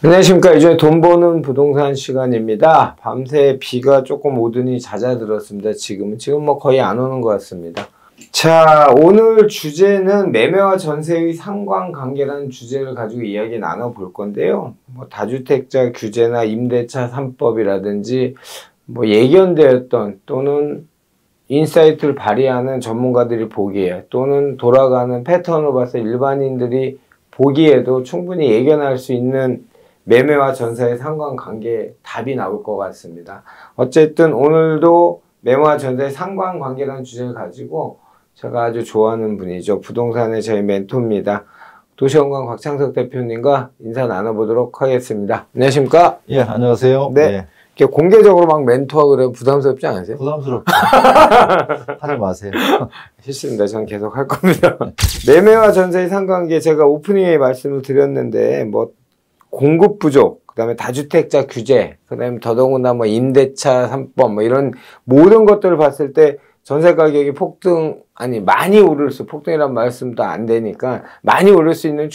안녕하십니까. 요즘에 돈 버는 부동산 시간입니다. 밤새 비가 조금 오더니 잦아들었습니다. 지금 뭐 거의 안 오는 것 같습니다. 자, 오늘 주제는 매매와 전세의 상관관계라는 주제를 가지고 이야기 나눠볼 건데요. 뭐 다주택자 규제나 임대차 3법이라든지 뭐 예견되었던 또는 인사이트를 발휘하는 전문가들이 보기에 또는 돌아가는 패턴으로 봐서 일반인들이 보기에도 충분히 예견할 수 있는 매매와 전세의 상관관계 답이 나올 것 같습니다. 어쨌든 오늘도 매매와 전세의 상관관계라는 주제를 가지고 제가 아주 좋아하는 분이죠. 부동산의 저희 멘토입니다. 도시건강 곽창석 대표님과 인사 나눠보도록 하겠습니다. 안녕하십니까? 예, 안녕하세요. 네. 네. 이렇게 공개적으로 막 멘토하고 그러면 부담스럽지 않으세요? 부담스럽죠. 하지 마세요. 실수입니다. 저는 계속 할 겁니다. 매매와 전세의 상관관계 제가 오프닝에 말씀을 드렸는데 뭐 공급 부족, 그 다음에 다주택자 규제, 그 다음에 더더군다나 뭐 임대차 3법, 뭐 이런 모든 것들을 봤을 때 전세 가격이 많이 오를 폭등이란 말씀도 안 되니까 많이 오를 수 있는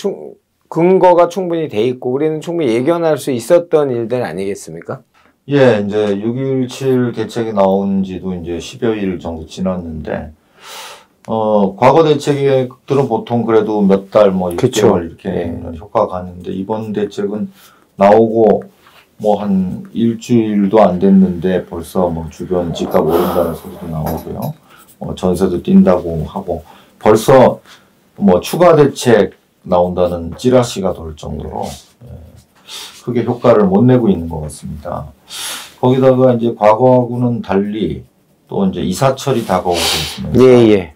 근거가 충분히 돼 있고 우리는 충분히 예견할 수 있었던 일들 아니겠습니까? 예, 이제 6.17 대책이 나온 지도 이제 10여 일 정도 지났는데, 과거 대책들은 보통 그래도 몇 달, 뭐 6개월 이렇게 효과가 가는데, 이번 대책은 나오고 뭐 한 일주일도 안 됐는데 벌써 뭐 주변 집값 오른다는 소리도 나오고요. 전세도 뛴다고 하고, 벌써 뭐 추가 대책 나온다는 찌라시가 돌 정도로 크게 효과를 못 내고 있는 것 같습니다. 거기다가 이제 과거하고는 달리 또 이제 이사철이 다가오고 있으면서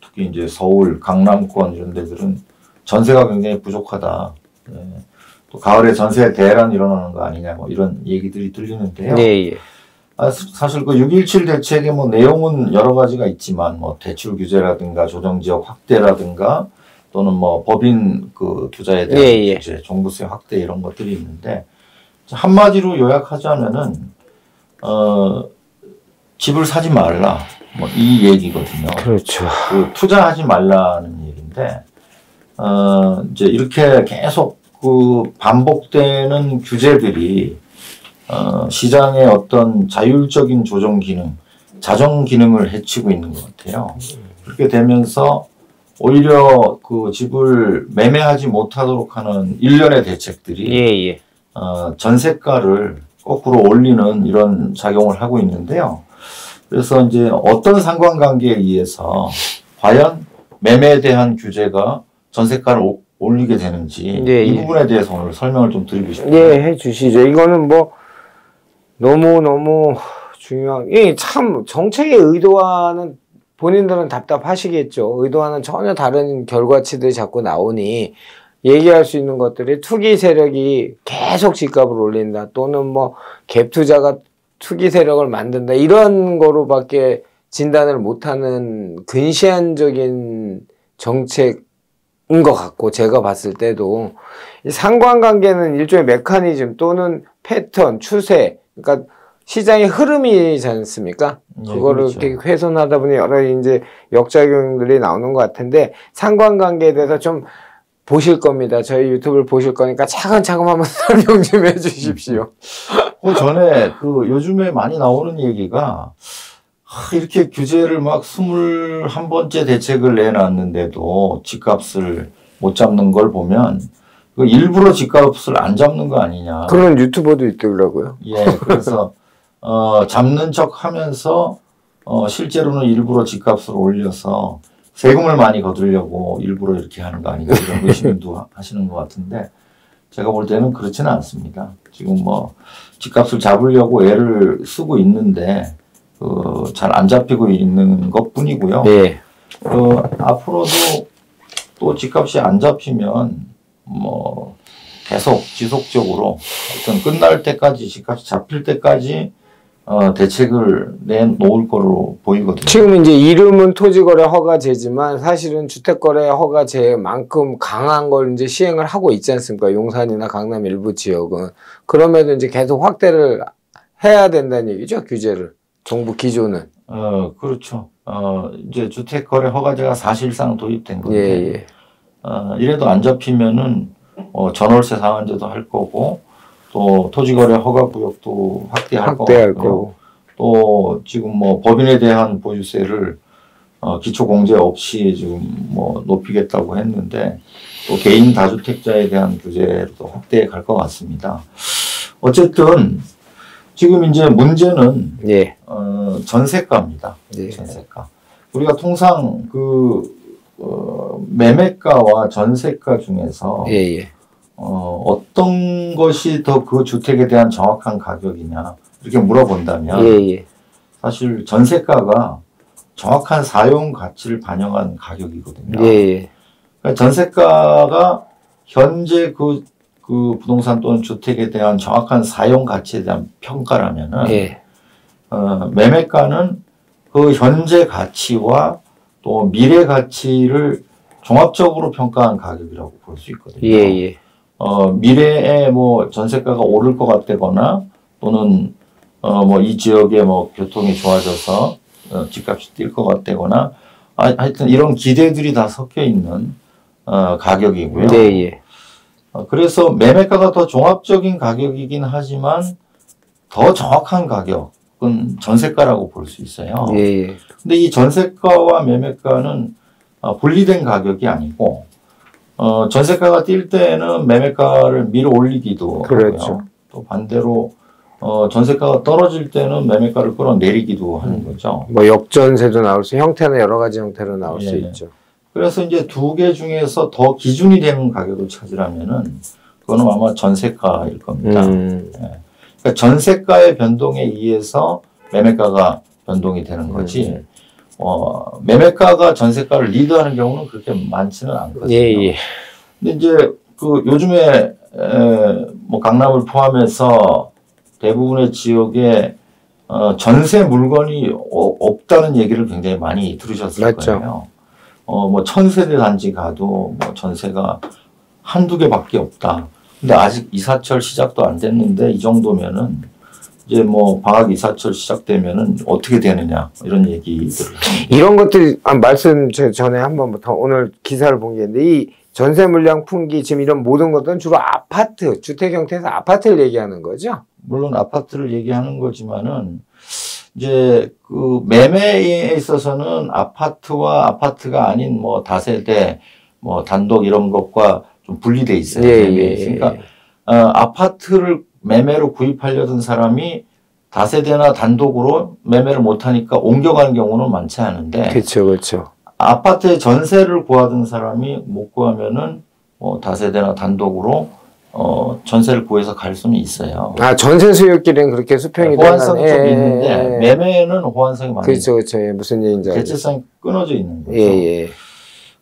특히 이제 서울, 강남권 이런 데들은 전세가 굉장히 부족하다. 또 가을에 전세 대란이 일어나는 거 아니냐 뭐 이런 얘기들이 들리는데요. 사실 그 6.17 대책의 뭐 내용은 여러 가지가 있지만 뭐 대출 규제라든가 조정지역 확대라든가 또는 뭐 법인 그 투자에 대한 규제, 종부세 확대 이런 것들이 있는데 한마디로 요약하자면은 집을 사지 말라 뭐 이 얘기거든요. 그렇죠. 그 투자하지 말라는 얘기인데 이제 이렇게 계속 그 반복되는 규제들이 시장의 어떤 자율적인 조정 기능, 자정 기능을 해치고 있는 것 같아요. 그렇게 되면서 오히려 그 집을 매매하지 못하도록 하는 일련의 대책들이 전세가를 거꾸로 올리는 이런 작용을 하고 있는데요. 그래서 이제 어떤 상관관계에 의해서 과연 매매에 대한 규제가 전세가를 올리게 되는지 이 부분에 대해서 오늘 설명을 좀 드리고 싶습니다. 해 주시죠. 이거는 뭐 너무 중요한, 참 정책의 의도와는 본인들은 답답하시겠죠. 의도와는 전혀 다른 결과치들이 자꾸 나오니 얘기할 수 있는 것들이 투기 세력이 계속 집값을 올린다 또는 뭐 갭 투자가 투기 세력을 만든다 이런 거로밖에 진단을 못하는 근시안적인 정책인 것 같고 제가 봤을 때도 이 상관관계는 일종의 메커니즘 또는 패턴, 추세, 그러니까 시장의 흐름이지 않습니까? 그거를 그렇죠. 이렇게 훼손하다 보니 여러 이제 역작용들이 나오는 것 같은데 상관관계에 대해서 좀 보실 겁니다. 저희 유튜브를 보실 거니까 차근차근 한번 설명 좀 해주십시오. 그 전에 그 요즘에 많이 나오는 얘기가 이렇게 규제를 막 21번째 대책을 내놨는데도 집값을 못 잡는 걸 보면 그 일부러 집값을 안 잡는 거 아니냐. 그런 유튜버도 있더라고요. 예, 그래서 잡는 척 하면서 실제로는 일부러 집값을 올려서 세금을 많이 거두려고 일부러 이렇게 하는 거 아닌가 이런 의심도 하시는 것 같은데 제가 볼 때는 그렇지는 않습니다. 지금 뭐 집값을 잡으려고 애를 쓰고 있는데 잘 안 잡히고 있는 것 뿐이고요. 앞으로도 또 집값이 안 잡히면 뭐 계속 지속적으로 어떤 끝날 때까지 집값이 잡힐 때까지 대책을 내놓을 거로 보이거든요. 지금 이제 이름은 토지거래 허가제지만 사실은 주택거래 허가제만큼 강한 걸 이제 시행을 하고 있지 않습니까? 용산이나 강남 일부 지역은. 그럼에도 이제 계속 확대를 해야 된다는 얘기죠, 규제를. 정부 기조는. 그렇죠. 이제 주택거래 허가제가 사실상 도입된 건데, 이래도 안 잡히면은 전월세 상한제도 할 거고 또 토지거래 허가구역도 확대할 거고 또 지금 뭐 법인에 대한 보유세를 기초공제 없이 지금 뭐 높이겠다고 했는데 또 개인 다주택자에 대한 규제도 확대해 갈 것 같습니다. 어쨌든 지금 이제 문제는 예. 전세가입니다. 예. 전세가. 우리가 통상 매매가와 전세가 중에서 예. 어떤 것이 더 그 주택에 대한 정확한 가격이냐 이렇게 물어본다면 예. 사실 전세가가 정확한 사용 가치를 반영한 가격이거든요. 예. 그러니까 전세가가 현재 그 부동산 또는 주택에 대한 정확한 사용 가치에 대한 평가라면은 예. 매매가는 그 현재 가치와 또 미래 가치를 종합적으로 평가한 가격이라고 볼 수 있거든요. 예. 미래에 뭐 전세가가 오를 것 같다거나 또는 뭐 이 지역에 뭐 교통이 좋아져서 집값이 뛸 것 같다거나 하여튼 이런 기대들이 다 섞여 있는 가격이고요. 예. 그래서 매매가가 더 종합적인 가격이긴 하지만 더 정확한 가격은 전세가라고 볼 수 있어요. 예. 근데 이 전세가와 매매가는 분리된 가격이 아니고 전세가가 뛸 때는 매매가를 밀어 올리기도 그렇죠. 하고요. 또 반대로 전세가가 떨어질 때는 매매가를 끌어내리기도 하는 거죠. 뭐 역전세도 나올 수, 형태는 여러 가지 형태로 나올 수 있죠. 그래서 이제 두 개 중에서 더 기준이 되는 가격을 찾으려면은 그거는 아마 전세가일 겁니다. 그러니까 전세가의 변동에 의해서 매매가가 변동이 되는 거지. 매매가가 전세가를 리드하는 경우는 그렇게 많지는 않거든요. 예. 근데 이제 요즘에 뭐 강남을 포함해서 대부분의 지역에 전세 물건이 없다는 얘기를 굉장히 많이 들으셨을 맞죠. 거예요. 뭐 1000세대 단지 가도 뭐 전세가 한두 개밖에 없다. 근데 아직 이사철 시작도 안 됐는데 이 정도면은 이제 뭐 방학 이사철 시작되면은 어떻게 되느냐 이런 얘기들을 이런 것들이 말씀 전에 한번 더 오늘 기사를 본 게 있는데 이 전세 물량 풍기 지금 이런 모든 것들은 주로 아파트 주택 형태에서 아파트를 얘기하는 거죠. 물론 아파트를 얘기하는 거지만은 이제 그 매매에 있어서는 아파트와 아파트가 아닌 뭐 다세대 뭐 단독 이런 것과 좀 분리돼 있어요. 그러니까 아파트를 매매로 구입하려던 사람이 다세대나 단독으로 매매를 못하니까 옮겨가는 경우는 많지 않은데. 그렇죠. 아파트에 전세를 구하던 사람이 못 구하면은 다세대나 단독으로 전세를 구해서 갈 수는 있어요. 전세 수요길은 그렇게 수평이 호환성이 좀 있는데 매매는 호환성이 많아요. 그렇죠. 무슨 얘기인지 알겠어요. 대체성이 끊어져 있는 거죠.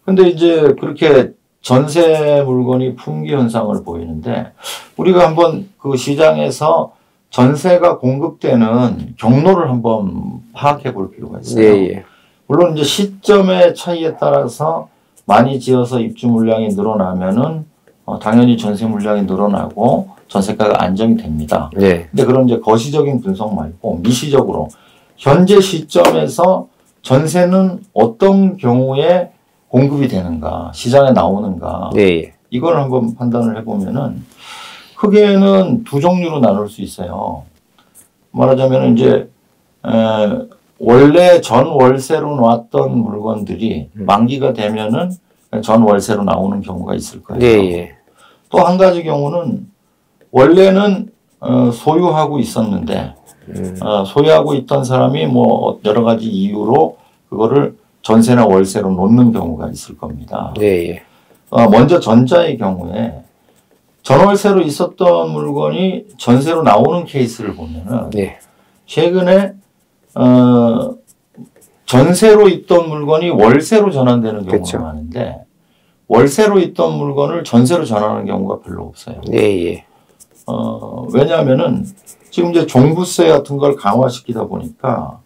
근데 이제 그렇게 전세 물건이 품귀 현상을 보이는데 우리가 한번 그 시장에서 전세가 공급되는 경로를 한번 파악해 볼 필요가 있어요. 물론 이제 시점의 차이에 따라서 많이 지어서 입주 물량이 늘어나면은 당연히 전세 물량이 늘어나고 전세가가 안정이 됩니다. 근데 그런 이제 거시적인 분석 말고 미시적으로 현재 시점에서 전세는 어떤 경우에 공급이 되는가, 시장에 나오는가, 이걸 한번 판단을 해보면은 크게는 두 종류로 나눌 수 있어요. 말하자면 이제 원래 전 월세로 놨던 물건들이 만기가 되면은 전 월세로 나오는 경우가 있을 거예요. 또 한 가지 경우는 원래는 소유하고 있었는데 소유하고 있던 사람이 뭐 여러 가지 이유로 그거를 전세나 월세로 놓는 경우가 있을 겁니다. 먼저 전자의 경우에 전월세로 있었던 물건이 전세로 나오는 케이스를 보면은 최근에 전세로 있던 물건이 월세로 전환되는 경우가 많은데 월세로 있던 물건을 전세로 전환하는 경우가 별로 없어요. 왜냐하면은 지금 이제 종부세 같은 걸 강화시키다 보니까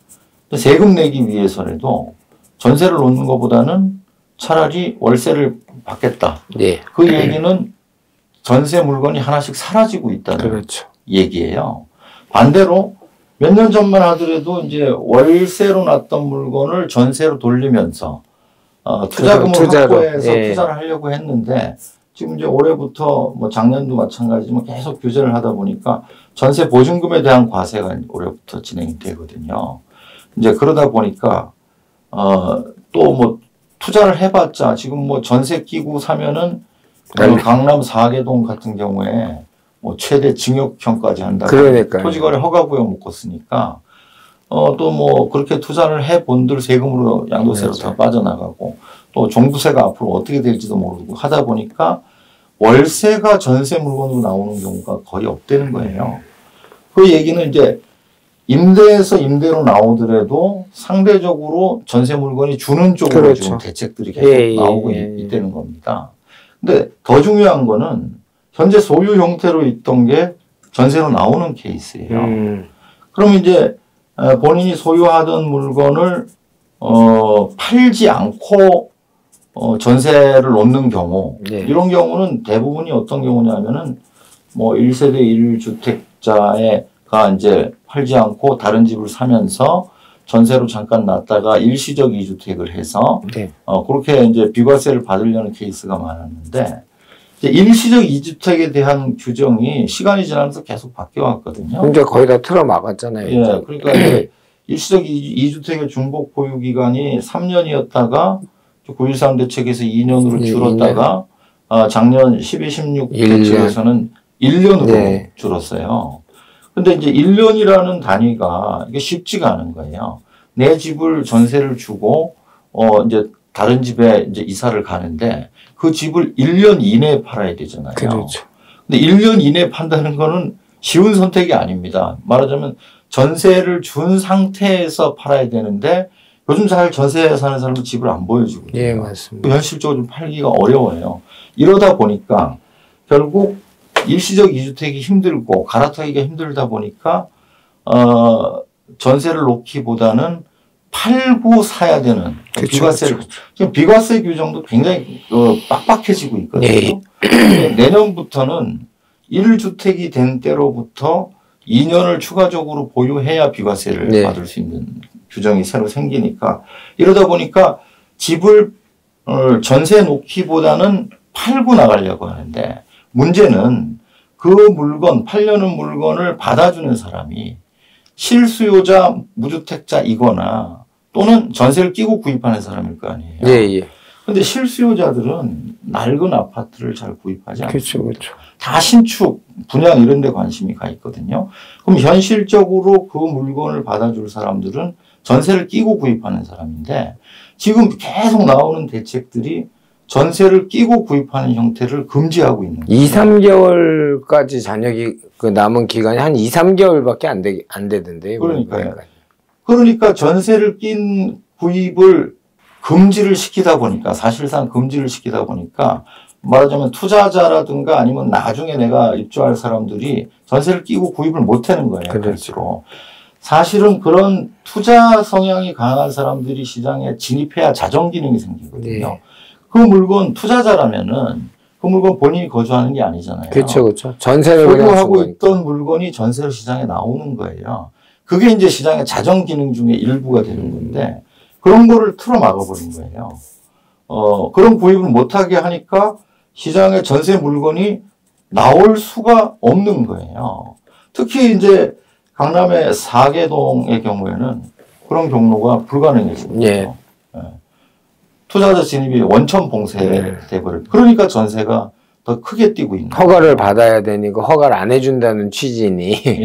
세금 내기 위해서라도 전세를 놓는 것보다는 차라리 월세를 받겠다. 그 얘기는 전세 물건이 하나씩 사라지고 있다는 얘기예요. 반대로 몇 년 전만 하더라도 이제 월세로 놨던 물건을 전세로 돌리면서 투자금을 확보해서 투자를 하려고 했는데 지금 이제 올해부터 뭐 작년도 마찬가지지만 계속 규제를 하다 보니까 전세 보증금에 대한 과세가 올해부터 진행이 되거든요. 이제 그러다 보니까 또 뭐 투자를 해봤자 지금 뭐 전세 끼고 사면은 강남 4개동 같은 경우에 뭐 최대 징역형까지 한다. 그러니까요. 토지거래 허가구역 묶었으니까 또 뭐 그렇게 투자를 해본들 세금으로 양도세로 다 빠져나가고 또 종부세가 앞으로 어떻게 될지도 모르고 하다 보니까 월세가 전세 물건으로 나오는 경우가 거의 없다는 거예요. 그 얘기는 이제 임대에서 임대로 나오더라도 상대적으로 전세 물건이 주는 쪽으로 그렇죠. 지금 대책들이 계속 나오고 있다는 겁니다. 근데 더 중요한 거는 현재 소유 형태로 있던 게 전세로 나오는 케이스예요. 그러면 이제 본인이 소유하던 물건을 팔지 않고 전세를 놓는 경우 이런 경우는 대부분이 어떤 경우냐면은 뭐 1세대 1주택자가 이제 팔지 않고 다른 집을 사면서 전세로 잠깐 놨다가 일시적 2주택을 해서 그렇게 이제 비과세를 받으려는 케이스가 많았는데 이제 일시적 2주택에 대한 규정이 시간이 지나면서 계속 바뀌어 왔거든요. 이제 거의 다 틀어막았잖아요. 예, 그러니까 이제 일시적 2주택의 중복 보유 기간이 3년이었다가 9.13 대책에서 2년으로 줄었다가 작년 12, 16 대책에서는 1년으로 줄었어요. 근데 이제 1년이라는 단위가 이게 쉽지가 않은 거예요. 내 집을 전세를 주고 이제 다른 집에 이제 이사를 가는데 그 집을 1년 이내에 팔아야 되잖아요. 그렇죠. 근데 1년 이내에 판다는 거는 쉬운 선택이 아닙니다. 말하자면 전세를 준 상태에서 팔아야 되는데 요즘 잘 전세 사는 사람은 집을 안 보여주거든요. 예, 맞습니다. 현실적으로 좀 팔기가 어려워요. 이러다 보니까 결국 일시적 2주택이 힘들고 갈아타기가 힘들다 보니까 전세를 놓기보다는 팔고 사야 되는 비과세를 지금 비과세 규정도 굉장히 빡빡해지고 있거든요. 내년부터는 1주택이 된 때로부터 2년을 추가적으로 보유해야 비과세를 받을 수 있는 규정이 새로 생기니까 이러다 보니까 집을 전세에 놓기보다는 팔고 나가려고 하는데 문제는 그 물건, 팔려는 물건을 받아주는 사람이 실수요자, 무주택자이거나 또는 전세를 끼고 구입하는 사람일 거 아니에요. 그런데 실수요자들은 낡은 아파트를 잘 구입하지 않습니다. 그렇죠. 다 신축, 분양 이런 데 관심이 가 있거든요. 그럼 현실적으로 그 물건을 받아줄 사람들은 전세를 끼고 구입하는 사람인데 지금 계속 나오는 대책들이 전세를 끼고 구입하는 형태를 금지하고 있는 거예요. 2, 3개월까지 잔역이 그 남은 기간이 한 2, 3개월밖에 안 되던데요. 그러니까요. 그러니까 전세를 낀 구입을 금지를 시키다 보니까 사실상 금지를 시키다 보니까 말하자면 투자자라든가 아니면 나중에 내가 입주할 사람들이 전세를 끼고 구입을 못 하는 거예요. 그렇죠. 사실은 그런 투자 성향이 강한 사람들이 시장에 진입해야 자정 기능이 생기거든요. 그 물건 투자자라면은 그 물건 본인이 거주하는 게 아니잖아요. 그렇죠. 전세를 소유하고 있던 물건이 전세로 시장에 나오는 거예요. 그게 이제 시장의 자정 기능 중에 일부가 되는 건데 그런 거를 틀어 막아버린 거예요. 그런 구입을 못하게 하니까 시장에 전세 물건이 나올 수가 없는 거예요. 특히 이제 강남의 4개동의 경우에는 그런 경로가 불가능해집니다. 투자자 진입이 원천 봉쇄돼버려요. 그러니까 전세가 더 크게 뛰고 있는 거예요. 허가를 받아야 되니까 허가를 안 해준다는 취지니.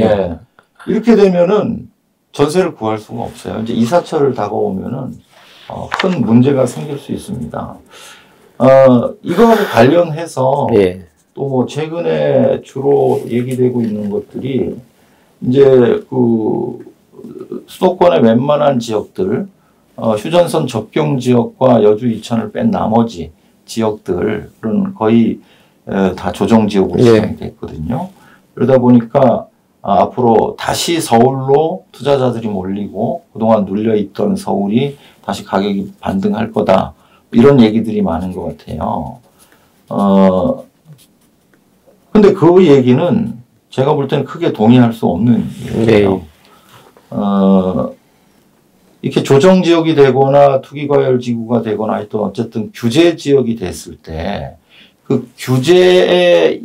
이렇게 되면은 전세를 구할 수가 없어요. 이제 이사철을 다가오면은 큰 문제가 생길 수 있습니다. 이거하고 관련해서 또 뭐 최근에 주로 얘기되고 있는 것들이 이제 그 수도권의 웬만한 지역들 휴전선 접경 지역과 여주 이천을 뺀 나머지 지역들은 거의 다 조정 지역으로 지정이 됐거든요. 그러다 보니까 앞으로 다시 서울로 투자자들이 몰리고 그동안 눌려있던 서울이 다시 가격이 반등할 거다. 이런 얘기들이 많은 것 같아요. 근데 그 얘기는 제가 볼 때는 크게 동의할 수 없는 얘기예요. 이렇게 조정 지역이 되거나 투기과열 지구가 되거나 또 어쨌든 규제 지역이 됐을 때 그 규제의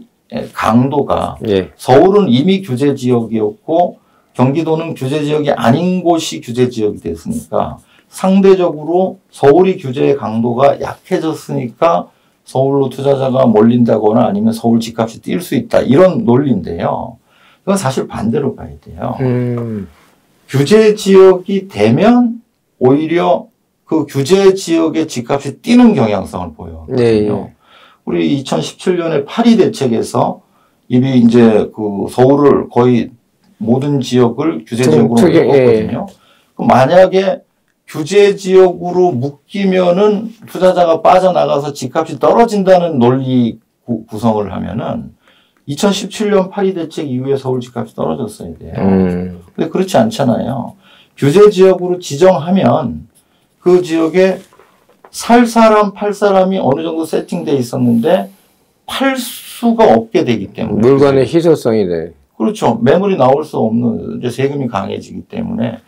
강도가 예. 서울은 이미 규제 지역이었고 경기도는 규제 지역이 아닌 곳이 규제 지역이 됐으니까 상대적으로 서울이 규제의 강도가 약해졌으니까 서울로 투자자가 몰린다거나 아니면 서울 집값이 뛸 수 있다. 이런 논리인데요. 그건 사실 반대로 봐야 돼요. 규제 지역이 되면 오히려 그 규제 지역의 집값이 뛰는 경향성을 보여요. 네. 우리 2017년에 파리 대책에서 이미 이제 그 서울을 거의 모든 지역을 규제 지역으로 묶었거든요. 그럼 만약에 규제 지역으로 묶이면은 투자자가 빠져나가서 집값이 떨어진다는 논리 구성을 하면은 2017년 파리 대책 이후에 서울 집값이 떨어졌어야 돼요. 근데 그렇지 않잖아요. 규제 지역으로 지정하면 그 지역에 살 사람, 팔 사람이 어느 정도 세팅돼 있었는데 팔 수가 없게 되기 때문에. 물건의 희소성이 돼. 그렇죠. 매물이 나올 수 없는 이제 세금이 강해지기 때문에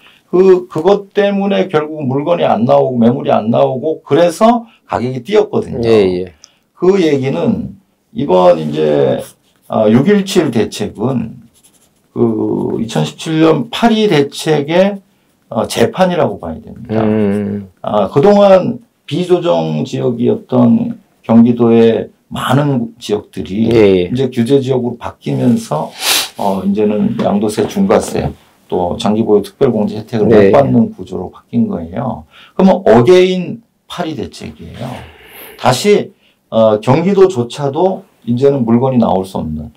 그것 때문에 결국 물건이 안 나오고 매물이 안 나오고 그래서 가격이 뛰었거든요. 예. 그 얘기는 이번 이제 6.17 대책은 그 2017년 파리 대책의 재판이라고 봐야 됩니다. 그동안 비조정 지역이었던 경기도의 많은 지역들이 이제 규제 지역으로 바뀌면서 이제는 양도세, 중과세 또 장기보유 특별공제 혜택을 못 받는 구조로 바뀐 거예요. 그러면 어게인 파리 대책이에요. 다시 경기도조차도 이제는 물건이 나올 수 없는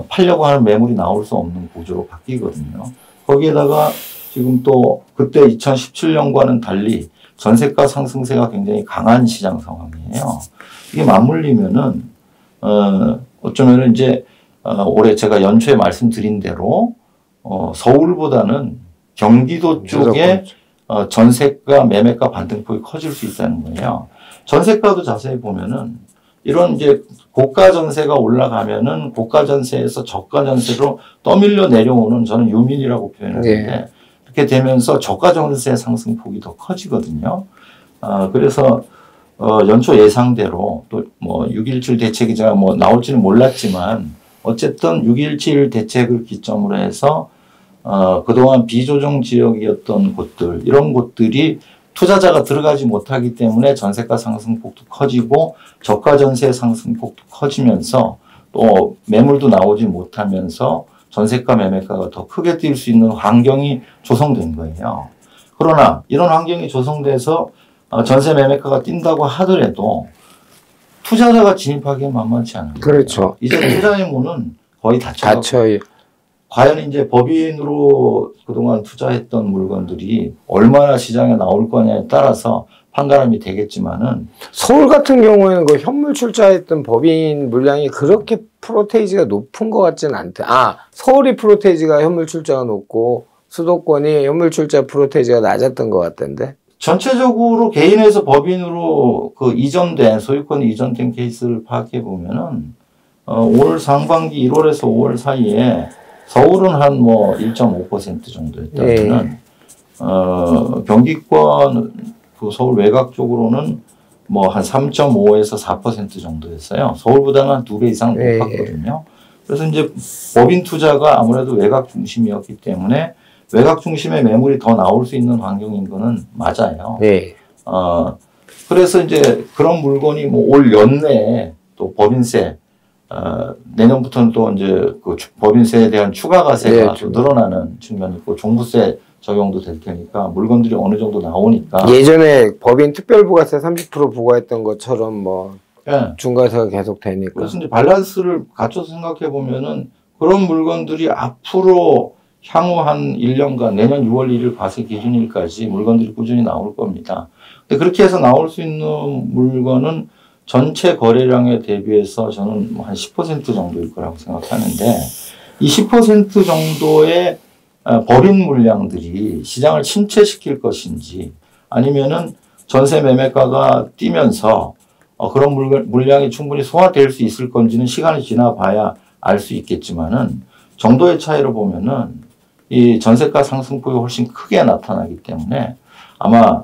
팔려고 하는 매물이 나올 수 없는 구조로 바뀌거든요. 거기에다가 지금 또 그때 2017년과는 달리 전세가 상승세가 굉장히 강한 시장 상황이에요. 이게 맞물리면은 어쩌면은 이제 올해 제가 연초에 말씀드린 대로 서울보다는 경기도 쪽에 전세가 매매가 반등폭이 커질 수 있다는 거예요. 전세가도 자세히 보면은 이런 이제 고가 전세가 올라가면은 고가 전세에서 저가 전세로 떠밀려 내려오는 저는 유민이라고 표현하는데 이렇게 되면서 저가 전세 상승폭이 더 커지거든요. 그래서 연초 예상대로 또 뭐 6.17 대책이 제가 뭐 나올지는 몰랐지만 어쨌든 6.17 대책을 기점으로 해서 그동안 비조정 지역이었던 곳들 이런 곳들이 투자자가 들어가지 못하기 때문에 전세가 상승폭도 커지고 저가 전세 상승폭도 커지면서 또 매물도 나오지 못하면서 전세가 매매가가 더 크게 뛸 수 있는 환경이 조성된 거예요. 그러나 이런 환경이 조성돼서 전세 매매가가 뛴다고 하더라도 투자자가 진입하기엔 만만치 않아요. 그렇죠. 이제 투자의 문은 거의 닫혀요. 과연 이제 법인으로 그동안 투자했던 물건들이 얼마나 시장에 나올 거냐에 따라서 판가름이 되겠지만은 서울 같은 경우에는 그 현물 출자했던 법인 물량이 그렇게 프로테이지가 높은 것 같지는 않다. 서울이 프로테이지가 현물 출자가 높고 수도권이 현물 출자 프로테이지가 낮았던 것 같던데. 전체적으로 개인에서 법인으로 그 이전된 소유권이 이전된 케이스를 파악해 보면은 올 상반기 1월에서 5월 사이에 서울은 한 뭐 1.5% 정도였다면은 경기권 그 서울 외곽 쪽으로는 뭐 한 3.5에서 4% 정도였어요. 서울보다는 한 2배 이상 높았거든요. 그래서 이제 법인 투자가 아무래도 외곽 중심이었기 때문에 외곽 중심의 매물이 더 나올 수 있는 환경인 거는 맞아요. 그래서 이제 그런 물건이 뭐 올 연내에 또 법인세 내년부터는 또 이제 그 법인세에 대한 추가 과세가 또 늘어나는 측면이 있고 종부세 적용도 될 테니까 물건들이 어느 정도 나오니까 예전에 법인 특별부가세 30% 부과했던 것처럼 뭐 중과세가 계속 되니까 그래서 이제 밸런스를 갖춰서 생각해 보면은 그런 물건들이 앞으로 향후 한 1년간 내년 6월 1일 과세 기준일까지 물건들이 꾸준히 나올 겁니다. 근데 그렇게 해서 나올 수 있는 물건은 전체 거래량에 대비해서 저는 한 10% 정도일 거라고 생각하는데 이 10% 정도의 법인 물량들이 시장을 침체시킬 것인지 아니면은 전세 매매가가 뛰면서 그런 물량이 충분히 소화될 수 있을 건지는 시간이 지나봐야 알 수 있겠지만은 정도의 차이로 보면은 이 전세가 상승폭이 훨씬 크게 나타나기 때문에 아마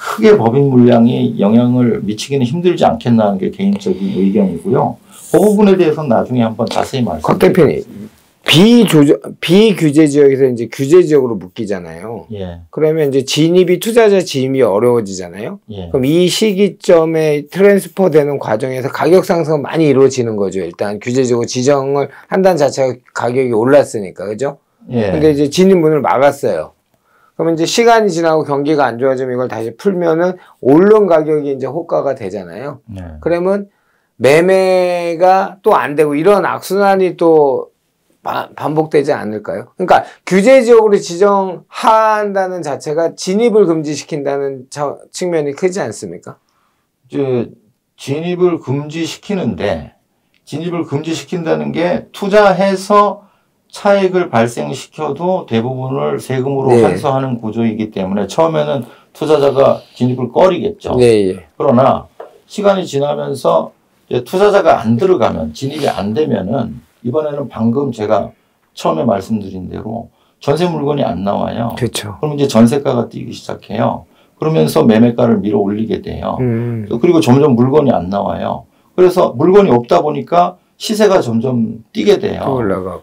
크게 법인 물량이 영향을 미치기는 힘들지 않겠나는 게 개인적인 의견이고요. 그 부분에 대해서는 나중에 한번 자세히 곽 말씀드릴게요. 대표님, 비규제 지역에서 이제 규제 지역으로 묶이잖아요. 예. 그러면 이제 투자자 진입이 어려워지잖아요. 예. 그럼 이 시기점에 트랜스퍼 되는 과정에서 가격 상승은 많이 이루어지는 거죠. 일단 규제 지역으로 지정을 한다는 자체가 가격이 올랐으니까, 그죠? 예. 근데 이제 진입문을 막았어요. 그러면 이제 시간이 지나고 경기가 안 좋아지면 이걸 다시 풀면은 오른 가격이 이제 호가가 되잖아요. 네. 그러면 매매가 또 안 되고 이런 악순환이 또 반복되지 않을까요? 그러니까 규제 지역으로 지정한다는 자체가 진입을 금지시킨다는 측면이 크지 않습니까? 이제 진입을 금지시킨다는 게 투자해서 차익을 발생시켜도 대부분을 세금으로 네. 환수하는 구조이기 때문에 처음에는 투자자가 진입을 꺼리겠죠. 네, 예. 그러나 시간이 지나면서 이제 투자자가 안 들어가면 진입이 안 되면은 이번에는 방금 제가 처음에 말씀드린 대로 전세 물건이 안 나와요. 그렇죠. 그럼 이제 전세가가 뛰기 시작해요. 그러면서 매매가를 밀어 올리게 돼요. 그리고 점점 물건이 안 나와요. 그래서 물건이 없다 보니까 시세가 점점 뛰게 돼요. 올라가고.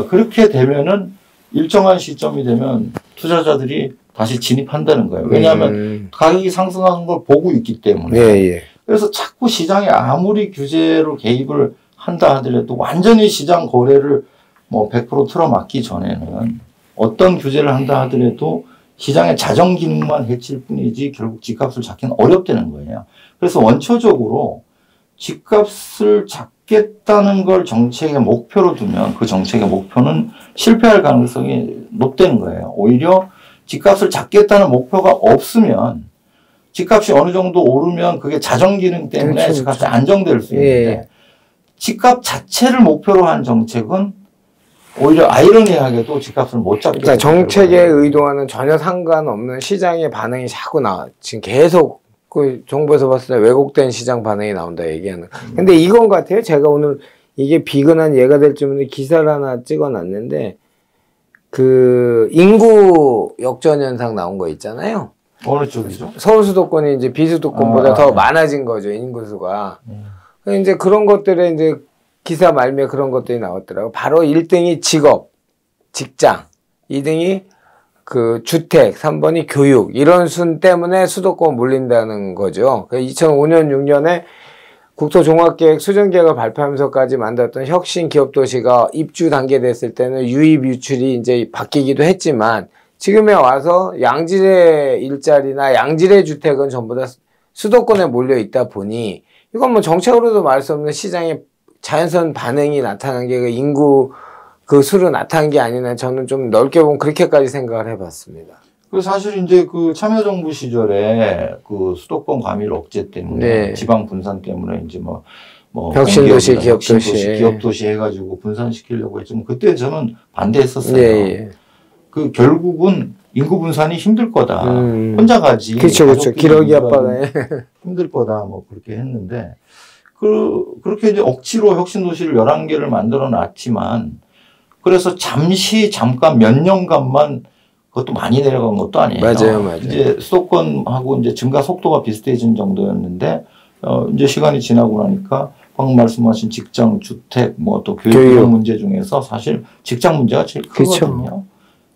그렇게 되면은 일정한 시점이 되면 투자자들이 다시 진입한다는 거예요. 왜냐하면 가격이 상승하는 걸 보고 있기 때문에. 예, 예. 그래서 자꾸 시장에 아무리 규제로 개입을 한다 하더라도 완전히 시장 거래를 뭐 100% 틀어막기 전에는 어떤 규제를 한다 하더라도 시장의 자정 기능만 해칠 뿐이지 결국 집값을 잡기는 어렵다는 거예요. 그래서 원초적으로 집값을 잡겠다는 걸 정책의 목표로 두면 그 정책의 목표는 실패할 가능성이 높다는 거예요. 오히려 집값을 잡겠다는 목표가 없으면 집값이 어느 정도 오르면 그게 자정 기능 때문에 그렇죠, 집값이 그렇죠. 안정될 수 있는데 예. 집값 자체를 목표로 한 정책은 오히려 아이러니하게도 집값을 못 잡게. 그러니까 정책의 의도와는 전혀 상관없는 시장의 반응이 자꾸 지금 계속 그 정부에서 봤을 때 왜곡된 시장 반응이 나온다 얘기하는. 근데 이건 같아요. 제가 오늘 이게 비근한 예가 될지 모르는데 기사를 하나 찍어놨는데 그 인구 역전 현상 나온 거 있잖아요. 어느 쪽이죠? 서울 수도권이 이제 비수도권보다 더 많아진 거죠, 인구수가. 이제 그런 것들에 이제 기사 말미에 그런 것들이 나왔더라고. 바로 1등이 직업, 직장, 2등이 그 주택, 3번이 교육, 이런 순 때문에 수도권 몰린다는 거죠. 2005년, 6년에 국토종합계획 수정계획을 발표하면서까지 만들었던 혁신 기업도시가 입주 단계 됐을 때는 유입 유출이 이제 바뀌기도 했지만 지금에 와서 양질의 일자리나 양질의 주택은 전부 다 수도권에 몰려 있다 보니 이건 뭐 정책으로도 말할 수 없는 시장의 자연스러운 반응이 나타난 게 그 인구 그 수로 나타난 게 아니나 저는 좀 넓게 보면 그렇게까지 생각을 해봤습니다. 그 사실 이제 그 참여정부 시절에 그 수도권 과밀 억제 때문에 네. 지방 분산 때문에 이제 뭐 혁신도시, 기업도시, 기업도시 해가지고 분산시키려고 했지만 그때 저는 반대했었어요. 네. 그 결국은 인구 분산이 힘들 거다. 혼자 가지. 그렇죠. 기러기 아빠가 힘들 거다. 뭐 그렇게 했는데 그렇게 이제 억지로 혁신도시를 11개를 만들어 놨지만 그래서 잠깐 몇 년간만 그것도 많이 내려간 것도 아니에요. 맞아요. 이제 수도권하고 이제 증가 속도가 비슷해진 정도였는데 이제 시간이 지나고 나니까 방금 말씀하신 직장, 주택, 뭐 또 교육 문제 중에서 사실 직장 문제가 제일 크거든요.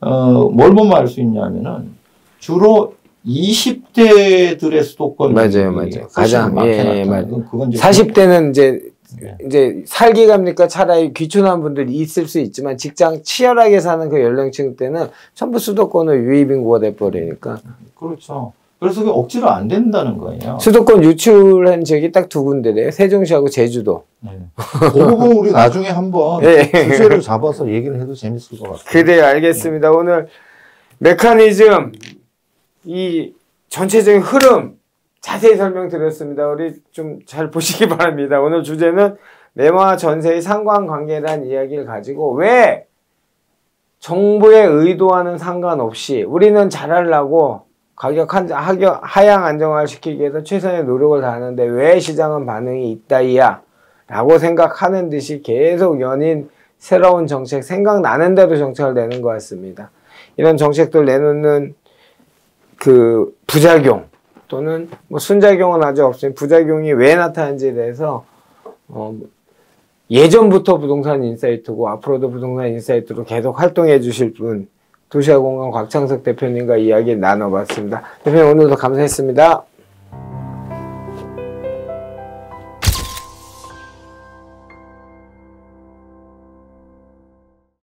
뭘 보면 알 수 있냐면은 주로 20대들의 수도권 맞아요. 가장 맞아요. 40대는 이제 살기 갑니까 차라리 귀촌한 분들이 있을 수 있지만 직장 치열하게 사는 그 연령층 때는 전부 수도권을 유입 인구가 돼 버리니까. 그렇죠. 그래서 그게 억지로 안 된다는 거예요. 수도권 유출한 지역이 딱 두 군데래요. 세종시하고 제주도. 네. 그 부분 우리 나중에 한번 주제를 잡아서 얘기를 해도 재밌을 것 같아요. 그래요. 알겠습니다. 오늘 메커니즘 이 전체적인 흐름 자세히 설명드렸습니다. 우리 좀 잘 보시기 바랍니다. 오늘 주제는 매매와 전세의 상관관계라는 이야기를 가지고 왜 정부의 의도와는 상관없이 우리는 잘하려고 가격 하향 안정화를 시키기 위해서 최선의 노력을 다하는데 왜 시장은 반응이 있다이야 라고 생각하는 듯이 계속 연인 새로운 정책 생각나는 대로 정책을 내는 것 같습니다. 이런 정책들 내놓는 그 부작용 또는 뭐 순작용은 아직 없으니 부작용이 왜 나타나는지에 대해서 예전부터 부동산 인사이트고 앞으로도 부동산 인사이트로 계속 활동해 주실 분 도시화공간 곽창석 대표님과 이야기 나눠봤습니다. 대표님 오늘도 감사했습니다.